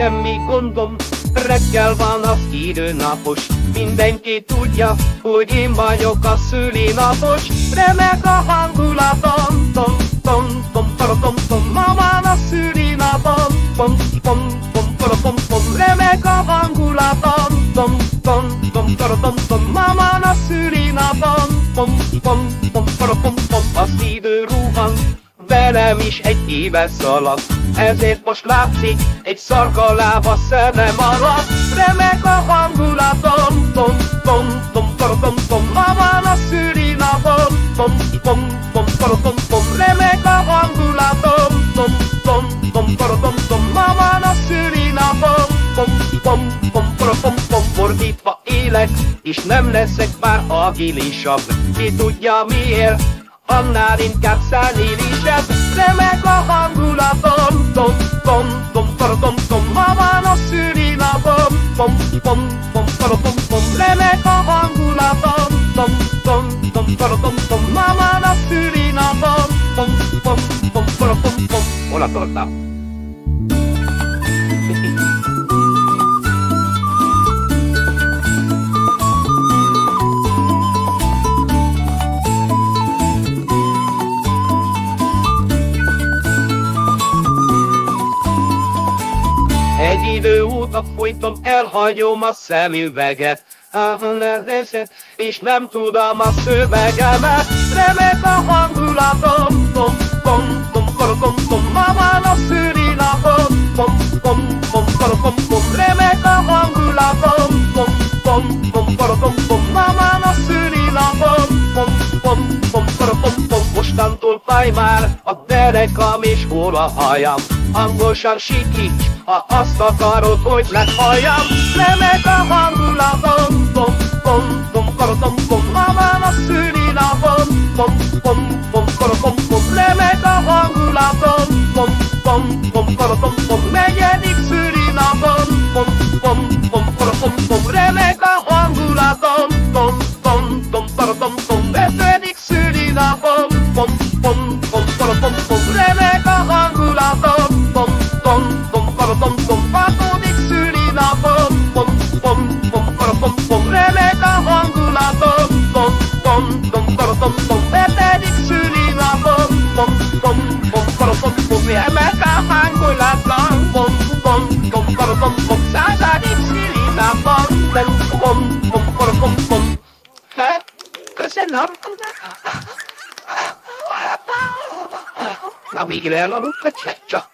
semmi gondom, reggel van az időnapos. Mindenki tudja, hogy én vagyok a szülinapos. Remek a hangulatom, tom, tom, tom, tom, tom, ma van a szülinapom, pom, pom, pom, pom, pom, remek a hangulatom, tom, tom, tom, tom, tom, ma van a szülinapom, pom, pom, pom, pom, pom, az idő ruhan, velem is egy éve szalad, ezért most látszik egy szarkaláb a szemem alatt. Remek a hangulatom, tom, tom, tom, tom, tom, ma van a szülinapom, pom, pom, pom, pom, pom, remek a hangulatom, tom, tom, tom, tom, tom, ma van a szülinapom, pom, pom, pom, pom, pom, fordítva élek, és nem leszek már agilisabb. Ki tudja miért? Annál inkább szennyisebb. Remek a hangulatom, tom, tom, tom, tom, tom, ma van a szülinapom, pom, pom, pom, pom, pom, remek a hangulatom, tom, tom, tom, tom, tom, ma van a szülinapom, pom, pom, pom, pom, pom. Hol a torta? Egy idő óta folyton elhagyom a szemüveget, és nem tudom a szövegemet. Remek a hangulatom, tom, tom, tom, tom, tom, ma van a szülinapom, pom, pom, pom, pom, pom, remek a hangulatom, tom, tom, tom, tom, tom, ma van a szülinapom, pom, pom, pom, pom, pom, mostantól fáj már a derekam és hol a hajam. Hangosan sikíts, ha azt akarod, hogy meghalljam. Remek a hangulatom, tom, tom, tom, tom, tom, ma van a szülinapom, pom, pom, pom, pom, pom, remek a hangulatom, pom, pom, pom, pom, pom, negyedik szülinapom, pom, pom, pom, pom, pom, remek a hangulatom, tom, tom, tom, tom, tom, ötödik szülinapom, pom, pom, pom, pom, pom, remek a hangulatom, tom, tom, tom, tom, tom, hatodik szülinapom, pom, pom, pom, pom, pom, remek a hangulatom, tom, tom, tom, tom, tom, hetedik szülinapom, pom, pom, pom, pom, pom, remek a hangulatom, pom, pom, pom, pom, pom, századik szülinapom, pom, pom, pom, pom, pom. Köszönöm. Na végre elaludt a csecsa.